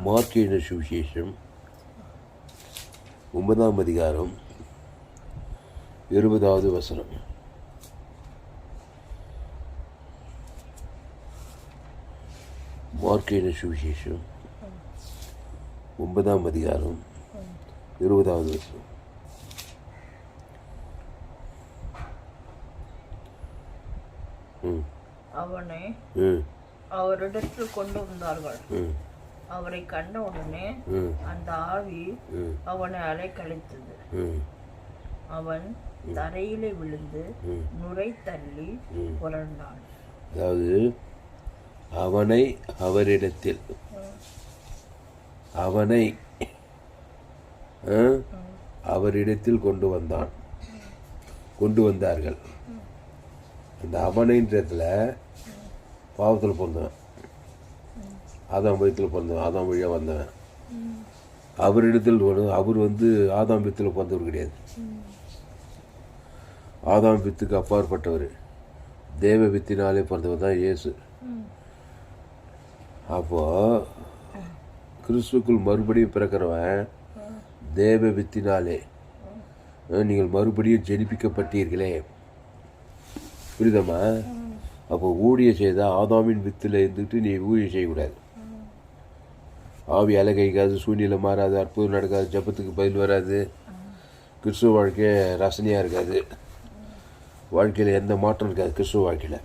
Mark எழுதின சுவிசேஷம் 9ஆம் அதிகாரம் 20வது வசனம். மார்க் எழுதின சுவிசேஷம் 9ஆம் அதிகாரம் 20வது வசனம். அவனை அவரிடத்தில் கொண்டு வந்தார்கள். அவரை கண்ட உடனே அந்த ஆவி அவனை அலைக்கழித்தது. அவன் தரையிலே விழுந்து நுரை தள்ளி புரண்டான். அதாவது அவனை அவரிடத்தில் அவரிடத்தில் கொண்டு வந்தார்கள். அந்த அவனைன்றதுல பாவத்தில் பிறந்தவன், ஆதாம் வயிற்றில் பிறந்தவன், ஆதாம் வழியாக வந்தவன். அவரிடத்தில் அவர் ஆதாம் வித்தில் பிறந்தவர் கிடையாது. ஆதாம் வித்துக்கு அப்பாற்பட்டவர், தேவ வித்தினாலே பிறந்தவர் தான் இயேசு. அப்போ கிறிஸ்துக்குள் மறுபடியும் பிறக்கிறவன் தேவ வித்தினாலே நீங்கள் மறுபடியும் ஜெனிப்பிக்கப்பட்டீர்களே, புரியுதம்மா? அப்போ ஊழியம் செய்தால் ஆதாமின் வித்தில் இருந்துட்டு நீ ஊழியம் செய்யக்கூடாது. ஆவி அலகைக்காது, சூழ்நிலை மாறாது, அற்புதம் நடக்காது, ஜபத்துக்கு பதில் வராது, கிறிஸ்துவ வாழ்க்கை ரசனையாக இருக்காது, வாழ்க்கையில் எந்த மாற்றம் இருக்காது. கிறிஸ்துவ வாழ்க்கையில்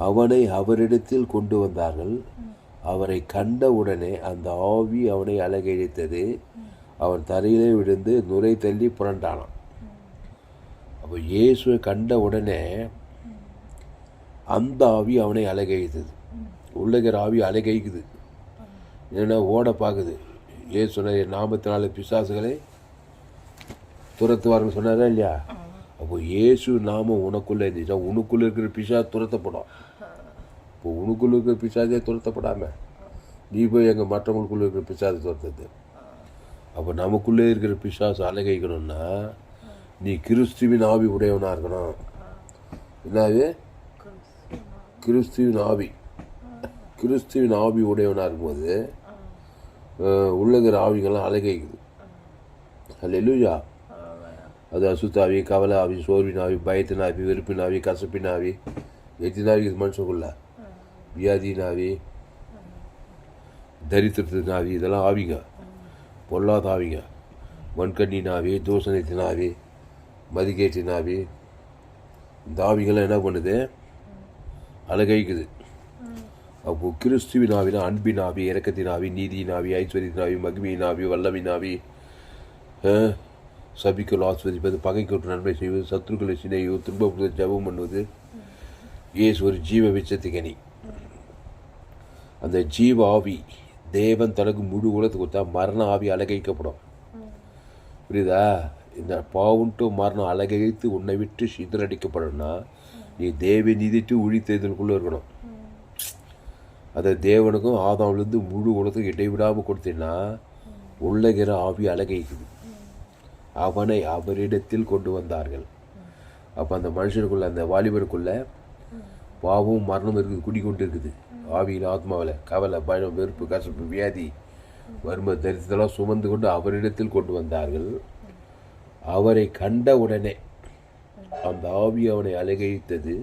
அவனை அவரிடத்தில் கொண்டு வந்தார்கள். அவரை கண்ட உடனே அந்த ஆவி அவனை அலகழித்தது. அவன் தரையிலே விழுந்து நுரை தள்ளி புரண்டானான். அப்போ இயேசுவை கண்ட உடனே அந்த ஆவி அவனை அலகழித்தது. உள்ளகிற ஆவி அலகழிக்குது. ஏன்னா ஓட பார்க்குது. இயேசு நாமத்தினால பிசாசுகளை துரத்துவார்னு சொன்னாரா இல்லையா? அப்போ இயேசு நாமம் உனக்குள்ளே இருந்துச்சா உனக்குள்ளே இருக்கிற பிசாசு துரத்தப்படும். இப்போ உனக்குள்ளே இருக்கிற பிசாசே துரத்தப்படாமல் நீ போய் எங்கள் மற்றவங்களுக்குள்ளே இருக்கிற பிசாசு துரத்துது. அப்போ நமக்குள்ளே இருக்கிற பிசாசு அலகழிக்கணும்னா நீ கிறிஸ்துவின் ஆவி உடையவனாக இருக்கணும். என்னது? கிறிஸ்துவின் ஆவி உடையவனாக இருக்கும்போது உள்ளகிற ஆவிகள்லாம் அலகைக்குது. அல்லேலூயா. அது அசுத்தாவி, கவலை ஆவி, சோர்வின் ஆவி, பயத்தின் ஆவி, வெறுப்பின் ஆவி, கசப்பின் ஆவி, எத்தனை ஆவி இது மனுஷனுக்குள்ள? வியாதியின் ஆவி, தரித்திரத்தின் ஆவி, இதெல்லாம் ஆவிங்க, பொல்லாத ஆவிங்க. மண்கண்ணின் ஆவி, தூசணத்தின் ஆவி, மதிகேற்றின் ஆவி, இந்த ஆவிகள்லாம் என்ன பண்ணுது? அலகைக்குது. அப்போ கிறிஸ்துவின் ஆவினா அன்பின் ஆவி, இரக்கத்தின் ஆவி, நீதியின் ஆவி, ஐஸ்வர்யத்தின் ஆவி, மகிமையின் ஆவி, வல்லமின் ஆவி, சபிக்கல் ஆஸ்வதிப்பது, பகைக்கொற்று நன்மை செய்வது, சத்துருக்களை சினைவது, துன்பப்படுவது, ஜபம் பண்ணுவது. இயேசு ஒரு ஜீவ விச்சத்துக்கணி. அந்த ஜீவ ஆவி தேவன் தனக்கு முழு உலகத்துக்கு கொடுத்தா மரண ஆவி அலகைக்கப்படும். புரியுதா? இந்த பாவுன்ட்டு மரணம் அலகழித்து உன்னை விட்டு சிதறடிக்கப்படணும்னா நீ தேவ நீதிட்டு உழித்தெழுதலுக்குள்ளே இருக்கணும். அதை தேவனுக்கும் ஆதாம்லேருந்து முழு உலகத்துக்கு இடைவிடாமல் கொடுத்தீங்கன்னா உள்ளகிற ஆவி அலகைக்குது. அவனை அவரிடத்தில் கொண்டு வந்தார்கள். அப்போ அந்த மனுஷனுக்குள்ள, அந்த வாலிபருக்குள்ள பாவம் மரணம் இருக்குது, குடிக்கொண்டு இருக்குது. ஆவியில், ஆத்மாவில் கவலை, பயம், வெறுப்பு, கசப்பு, வியாதி, வறுமை, தரித்திரத்தெல்லாம் சுமந்து கொண்டு அவரிடத்தில் கொண்டு வந்தார்கள். அவரை கண்ட உடனே அந்த ஆவி அவனை அலகழித்தது.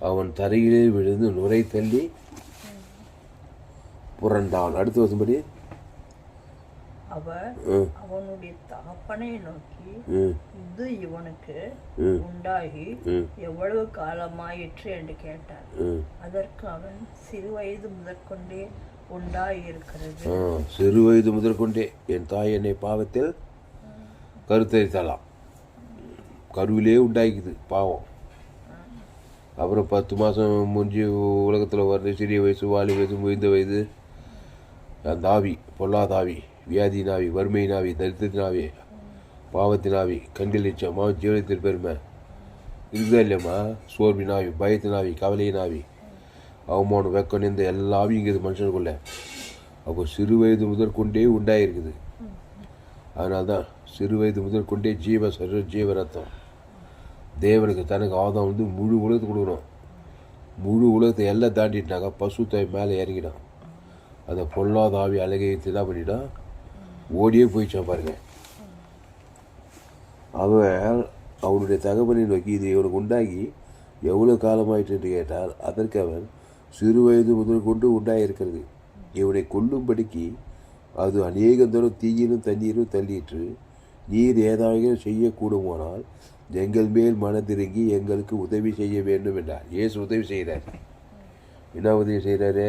அவன் தரையிலே விழுந்து நுரை தள்ளி புரண்டான். அடுத்த வருஷம்படி அவர் அவனுடைய தகப்பனை நோக்கி, இது இவனுக்கு உண்டாகி எவ்வளவு காலமாயிற்று என்று கேட்டார். அதற்கு அவன், சிறு வயது முதற்கொண்டே உண்டாயிருக்கிறது. சிறு வயது முதற்கொண்டே என் தாய் என்னை பாவத்தில் கருத்தரித்தாளாம். கருவிலே உண்டாயிக்குது பாவம். அப்புறம் 10 மாதம் முடிஞ்சு உலகத்தில் வருது. சிறிய வயசு, வாலி வயசு, முதிர்ந்த வயது. அந்த ஆவி, பொல்லாத ஆவி, வியாதியின் ஆவி, வறுமையின் ஆவி, தரித்திரத்தின் ஆவி, பாவத்தின் ஆவி, கண்கள் இச்சமா, ஜீவனத்தின் பெருமை இருக்குதா இல்லையம்மா? சோர்வின் ஆவி, பயத்தின் ஆவி, கவலையின் ஆவி, அவமானம், வெக்கம், இந்த எல்லா ஆவிங்கிறது மனுஷனுக்குள்ள. அப்போ சிறு வயது முதற்கொண்டே உண்டாயிருக்குது. அதனால தான் சிறு வயது முதற்கொண்டே ஜீவ ரத்தம். தேவனுக்கு தனக்கு ஆதாம் முழு உலகத்தை கொடுக்கணும். முழு உலகத்தை எல்லாம் தாண்டிட்டாங்க. பசு தாய் மேலே இறங்கிடும். அந்த பொல்லாத ஆவி அழகைத்து என்ன பண்ணிட்டான், ஓடியே போயிடுச்சான் பாருங்க. அவன் அவனுடைய தகவலை நோக்கி இது இவனுக்கு உண்டாகி எவ்வளோ காலமாயிற்று என்று கேட்டால் அதற்கு அவன் சிறு வயது முதல் கொண்டு உண்டாயிருக்கிறது. இவனை கொல்லும்படிக்கு அது அநேகந்தோறும் தீயிலும் தண்ணீரும் தள்ளிற்று. நீர் ஏதாவது செய்யக்கூடுமானால் எங்கள் மேல் மனதிறங்கி எங்களுக்கு உதவி செய்ய வேண்டும் என்றார். இயேசு உதவி செய்கிறார். என்ன உதவி செய்கிறாரு?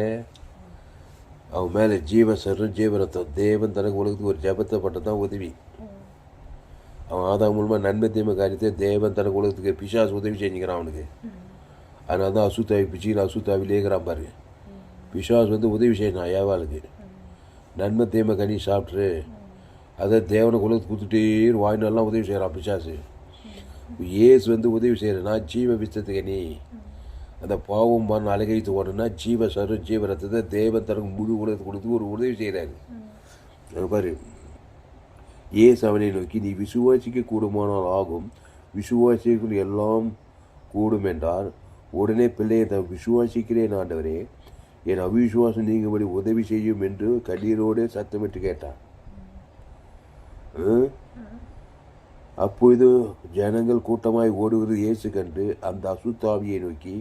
அவன் மேலே ஜீவசரம் ஜீவரத்தம் தேவன் தனக்கு உலகத்துக்கு ஒரு ஜபத்தை பண்ணதான் உதவி. அவன் ஆதாம் மூலமாக நன்மை தீமை காரியத்தை தேவன் தனக்கு உலகத்துக்கு பிசாசு உதவி செஞ்சுக்கிறான் அவனுக்கு. அதனால தான் அசுத்தாவி பிச்சுன்னு அசுத்தாவிலே இருக்கிறான் பாரு. பிசாசு உதவி செய்யணும் ஏவாளுக்கு. நன்மை தீமை கனி சாப்பிட்ரு அதை தேவனுக்கு உலகத்துக்கு கொடுத்துட்டே வாய்நாள்லாம் உதவி செய்கிறான் பிசாசு. இயேசு உதவி செய்கிறேன்னா ஜீவ விசத்துக்கு நீ அந்த பாவம் மண் அழகைத்து ஓடனா ஜீவ சரு ஜீவ ரத்தத்தை தேவன் தனக்கு முழு உலகத்துக்கு கொடுத்து ஒரு உதவி செய்கிறாரு பாரு. இயேசு அவனை நோக்கி நீ விசுவாசிக்க கூடுமானால் ஆகும், விசுவாசிக்குள் எல்லாம் கூடும் என்றார். உடனே பிள்ளையை தான் விசுவாசிக்கிறேன் ஆண்டவரே, என் அவிசுவாசம் நீங்கும்படி உதவி செய்யும் என்று கண்ணீரோடு சத்தமிட்டு கேட்டார். அப்பொழுது ஜனங்கள் கூட்டமாய் ஓடுவது இயேசு கண்டு அந்த அசுத்தாவியை நோக்கி,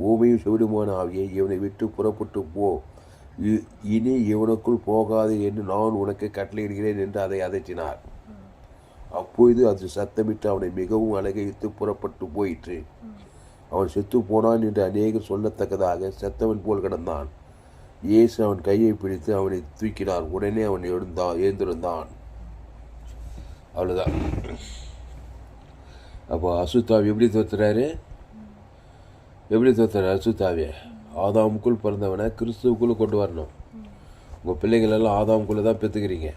ஊமையும் செவிடுமான ஆவியை இவனை விட்டு புறப்பட்டு போ, இனி இவனுக்குள் போகாது என்று நான் உனக்கு கட்டளையிடுகிறேன் என்று அதை அதட்டினார். அப்பொழுது அது சத்தமிட்டு அவனை மிகவும் அழகைத்து புறப்பட்டு போயிற்று. அவன் செத்து போனான் என்று அநேகர் சொல்லத்தக்கதாக செத்தவன் போல் கிடந்தான். இயேசு அவன் கையை பிடித்து அவனை தூக்கினார். உடனே அவன் எழுந்திருந்தான். அவ்வளோதான். அப்போ அசுத்தாவி எப்படி தோத்துறாரு? எப்படி தோத்துறாரு அசுத்தாவியை? ஆதாமுக்குள் பிறந்தவனை கிறிஸ்துவுக்குள்ளே கொண்டு வரணும். உங்கள் பிள்ளைகளெல்லாம் ஆதாமுக்குள்ளே தான் பெற்றுக்கிறீங்க.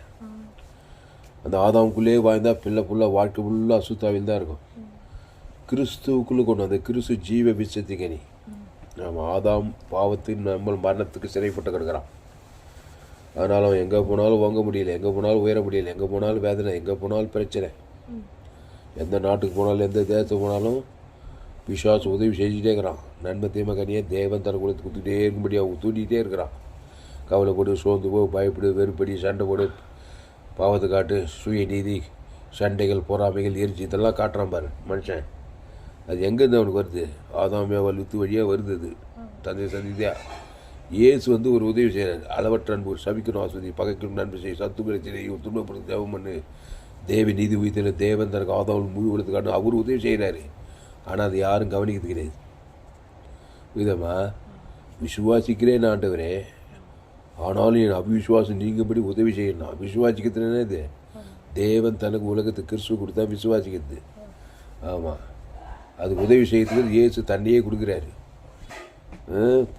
அந்த ஆதாமுக்குள்ளேயே வாழ்ந்தால் பிள்ளை ஃபுல்லாக வாழ்க்கை ஃபுல்லாக அசுத்தாவில் தான் இருக்கும். கிறிஸ்துவுக்குள்ளே கொண்டு அந்த கிறிஸ்து ஜீவ விசத்திகனி. நம்ம ஆதாம் பாவத்தின் நம்ம மரணத்துக்கு சிறைப்பட்டு கிடக்கிறான். அதனால் அவன் எங்கே போனாலும் வாங்க முடியல, எங்கே போனாலும் உயர முடியல, எங்கே போனாலும் வேதனை, எங்கே போனாலும் பிரச்சனை. எந்த நாட்டுக்கு போனாலும் எந்த தேசத்துக்கு போனாலும் பிசாசு உதவி செஞ்சுட்டே இருக்கிறான். நன்மை தீமை கனியை தேவன் தர கொடுத்து கொடுத்துட்டே இருக்கும்படி அவங்க தூண்டிகிட்டே இருக்கிறான். கவலைப்படு, சோர்ந்து போ, பயப்படு, வெறுப்படி, சண்டை போடு, பாவத்தை காட்டு, சுய நீதி, சண்டைகள், பொறாமைகள், எரிச்சி இதெல்லாம் காட்டுறான் பாரு மனுஷன். அது எங்கேருந்து அவனுக்கு வருது? ஆதாமியாவால் வித்து வழியாக வருது. அது தந்தை சந்தியா. இயேசு ஒரு உதவி செய்கிறார். அளவற்ற அன்பு, சபிக்கணும் ஆஸ்வதி, பகைக்கணும் நன்மை செய்ய, சத்துக்களை செய்ய, துன்பப்படுத்த தேவம் பண்ணு, தேவி நீதி உயிர்த்தல தேவன் தனக்கு ஆதாம் முழு கொடுத்துக்காட்டு அவர் உதவி செய்கிறாரு. ஆனால் அது யாரும் கவனிக்கிறது கிடையாது. விதமா விசுவாசிக்கிறேன் ஆண்டவரே, ஆனாலும் என் அவிசுவாசம் நீங்கபடி உதவி செய்யணும். விசுவாசிக்கிறதுனா இது தேவன் தனக்கு உலகத்துக்கு கிறிஸ்துவ கொடுத்தா விசுவாசிக்கிறது. ஆமாம், அதுக்கு உதவி செய்யறதுக்கு இயேசு தண்ணியே கொடுக்குறாரு.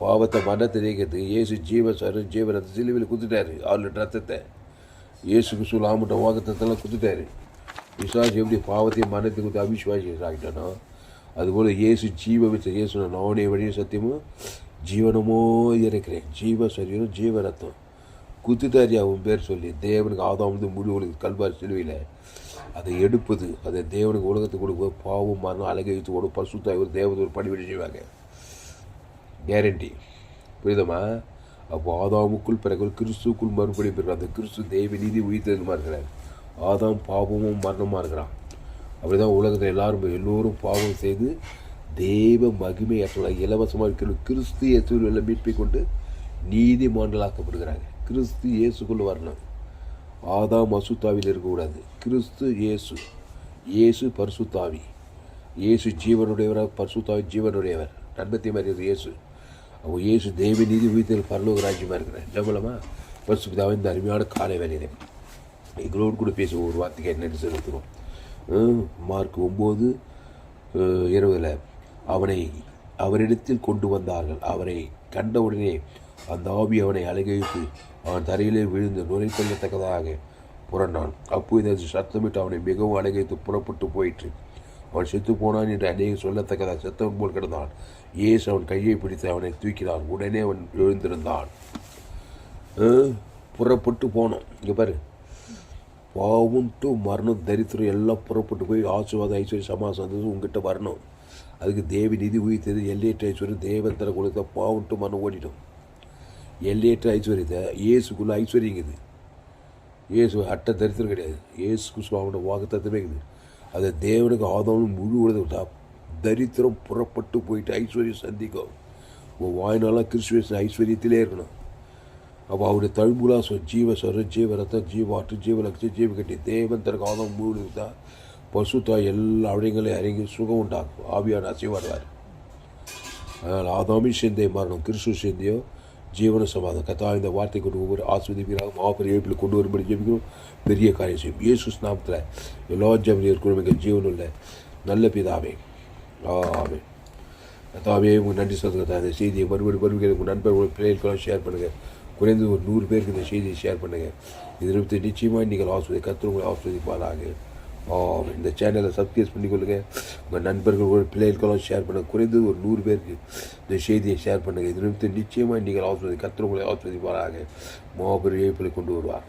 பாவத்தை மரணத்தை நீக்கிறதுக்கு இயேசு ஜீவரத்தை சிலுவையில் குத்துட்டாரு. 6 லிட்டர் ரத்தத்தை இயேசு கிறிஸ்து ஆமட்ட வாக்குத்தத்தெல்லாம் குத்துட்டாரு. விசுவாசி எப்படி பாவத்தையும் மரணத்தை கொடுத்து அவிசுவாசி ஆகிட்டானோ அதுபோல் இயேசு ஜீவ வச்ச இயேசு நானே வழியும் சத்தியமும் ஜீவனமோ இருக்கிறேன், ஜீவ சரீரம் ஜீவ ரத்தம் குத்துட்டாரி அவன் பேர் சொல்லி தேவனுக்கு ஆதாம் முழு உலகத்துக்கு கல்வாரி சிலுவையில் அதை எடுப்பது, அதை தேவனுக்கு உலகத்துக்கு கொடுக்க பாவம் மரணம் அழகைத்து ஒரு பரிசுத்த ஒரு தேவதை ஒரு படிவெடி செய்வாங்க. கேரண்டி. புரியுதமா? அப்போ ஆதாமுக்குள் பிறகு கிறிஸ்துக்குள் மறுபடியும் பிறகு அந்த கிறிஸ்து தெய்வ நீதி உயிர்த்ததுமா இருக்கிறார். ஆதாம் பாவமும் மரணமாக இருக்கிறான். அப்படி தான் உலகத்தில் எல்லோரும் பாவம் செய்து தெய்வ மகிமை இலவசமாக இருக்கிற கிறிஸ்து இயேசுவில் மீட்பை கொண்டு நீதிமான்களாக்கப்படுகிறாங்க. கிறிஸ்து இயேசுக்குள்ளே வரணும். ஆதாம் அசுத்தாவில் இருக்கக்கூடாது. கிறிஸ்து இயேசு பரிசுத்தாவி. இயேசு ஜீவனுடையவராக, பரிசுத்தாவி ஜீவனுடையவர். நன்மத்தை மாதிரி இயேசு. அவங்க இயேசு தெய்வ நீதி உயிர்த்தல் பரலோக ராஜ்யமாக இருக்கிறேன். ஜபலமா பரிசுத்தாவின் இந்த அருமையான காலை வேலையிலே எங்களோடு கூட பேச ஒரு வார்த்தைக்கு என்ன செலுத்துகிறோம். மார்க் 9:20 அவனை அவரிடத்தில் கொண்டு வந்தார்கள். அவரை கண்டவுடனே அந்த ஆவி அவனை அழகைத்து அவன் தரையிலே விழுந்து நுரை கொள்ளத்தக்கதாக புரண்டான். அப்போது அது சத்தமிட்டு அவனை மிகவும் அழகைத்து புறப்பட்டு போயிற்று. அவன் செத்து போனான் என்று அநேகம் சொல்லத்தக்கதாக செத்தவன் போல் கிடந்தான். இயேசு அவன் கையை பிடித்து அவனை தூக்கினான். உடனே அவன் எழுந்திருந்தான். புறப்பட்டு போனோம். இங்கே பாரு, பாவம் டு மரணம் தரித்திரம் எல்லாம் புறப்பட்டு போய் ஆசீர்வாதம் ஐஸ்வர்யம் சமாசம் உங்ககிட்ட வரணும். அதுக்கு தேவி நிதி உயிர்த்தது எல்லையற்ற ஐஸ்வர்யம் தேவன் தர கொடுத்த பாவம் டு மரணம் ஓடிடும். எல்லையற்ற ஐஸ்வர்யத்தை இயேசுக்குள்ளே ஐஸ்வர்யங்குது. இயேசு அட்ட தரித்திரம் கிடையாது. இயேசு கிறிஸ்துவோட வாக்குத்தத்தமே இருக்குது. அதை தேவனுக்கு ஆதாரம் முழு உலக தரித்திரம் புறப்பட்டு போயிட்டு ஐஸ்வர்யம் சந்திக்கும். உன் வாய்நாளாக கிறிஸ்துவ ஐஸ்வர்யத்திலே இருக்கணும். அப்போ அவருடைய தழும்புலா ஜீவ சொர ஜீவ ரத்தம் ஜீவ ஆற்று ஜீவ லட்சம் ஜீவ கட்டி தேவன் தனக்கு ஆதாரம் முழு தான் பசுத்தா எல்லா அவடைகளையும் இறங்கி சுகம் உண்டாகும். ஆவியான அசைவாடுவார். அதனால் ஆதாமி சேர்ந்தே மாறணும். கிறிஸ்துவ சேர்ந்தையோ ஜீவன சமாதம். கத்தா இந்த வார்த்தை கொண்டு ஒவ்வொரு ஆஸ்வதிப்பீராக மாபெரிய எழுப்பில் கொண்டு வரும்படி ஜெபிக்கிறோம். பெரிய காரியம் செய்யும். இயேசு நாமத்தில் எல்லா ஜெபனியர் குழுமைகள் ஜீவனுள்ள நல்ல பிதாவே. ஆமே. கத்தாவே உங்கள் நன்றி சொல்லுங்க. அந்த செய்தியை மறுபடியும் உங்கள் நண்பர்கள் பிள்ளைகளுக்கெல்லாம் ஷேர் பண்ணுங்கள். குறைந்து ஒரு 100 பேருக்கு இந்த செய்தியை ஷேர் பண்ணுங்கள். இதில் நிச்சயமாக நீங்கள் கர்த்தர் உங்களை ஆஸ்வதிப்பாராக. இந்த சேனலை சப்ஸ்கிரைப் பண்ணிக்கொள்ளுங்கள். உங்கள் நண்பர்கள் பிள்ளைகளுக்கெல்லாம் ஷேர் பண்ணுங்கள். குறைந்தது ஒரு 100 பேருக்கு இந்த செய்தியை ஷேர் பண்ணுங்கள். இது நிமித்தம் நிச்சயமாக நீங்கள் கர்த்தர் உங்களை ஆஸ்வதிப்பாராக. மாபெரும் இழப்பில் கொண்டு வருவார்.